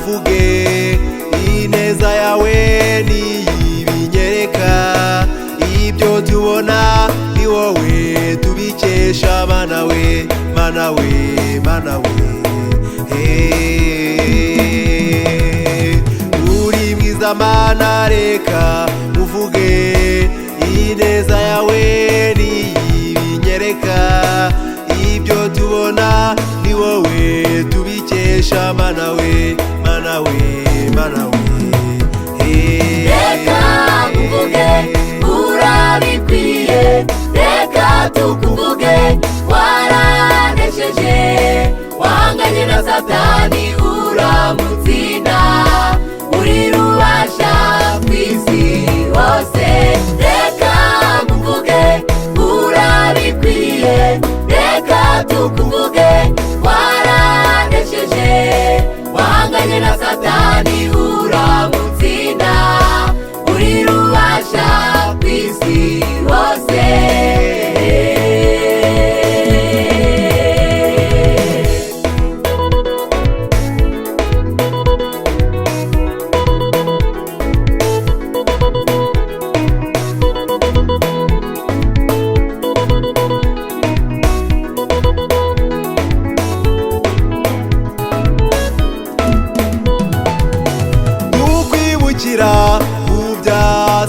nkuvuge ineza yawe niyibinyereka, ibyo tubona ni wowe tubikesha mana we, mana we, mana we. Uri mwiza mana, reka nkuvuge ineza yawe niyibinyereka, ibyo tubona ni wowe tubikesha mana we, mana we, mana we. Reka nkuvuge urabikwiye, reka tukuvuge waranesheje, wahanganye na Satani uramutsinda, uri rubasha kw'isi hose. Reka nkuvuge urabikwiye, reka tukuvuge waranesheje, wahanganye na Satani uramutsinda, uri rubasha kw'isi hose. Tukwibukira kubya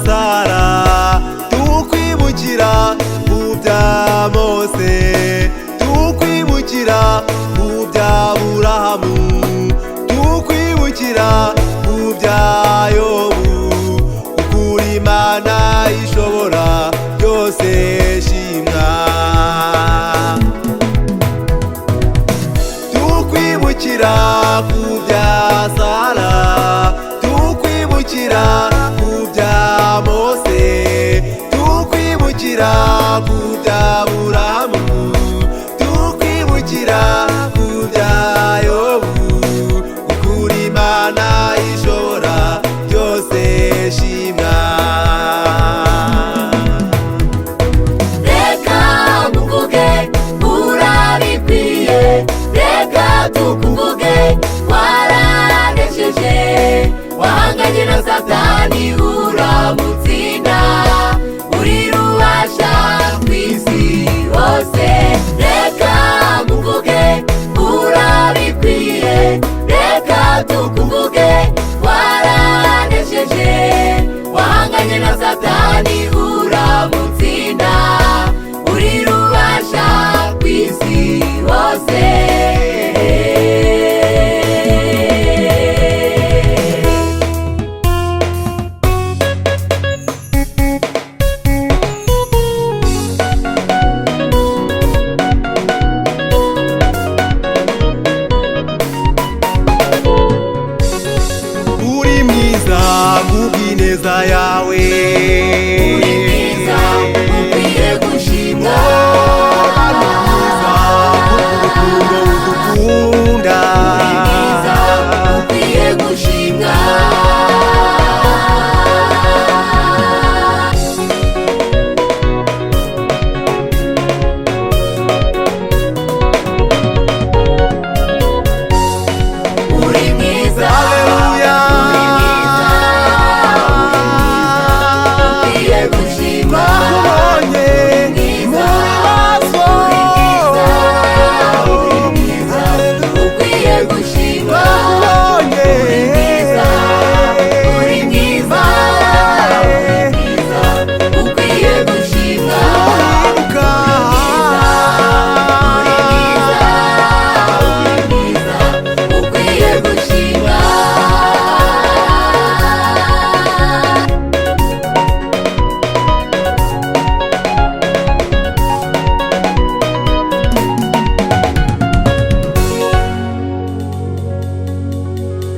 Sara, tukwibukira kubya Mose, tukwibukira kubya Aburahamu, tukwibukira kubya Yobu, ukuri Imana ishobora byose shimwa. Tukwibukira kubya Sara, tukwibukira kubya Mose, tukwibukira kubya Aburahamu, tukwibukira kubya Yobu, ukuri Imana ishobora byose shimwa. Reka nkuvuge urabikwiye, reka tukuvuge waranesheje, wahanganye na Satani uramutsinda, uri rubasha kw'isi hose. Reka nkuvuge urabikwiye, reka tukuvuge waranesheje, wahanganye na Satani uramutsinda, uri rubasha kw'isi hose. Uri mwiza kubw'ineza yawe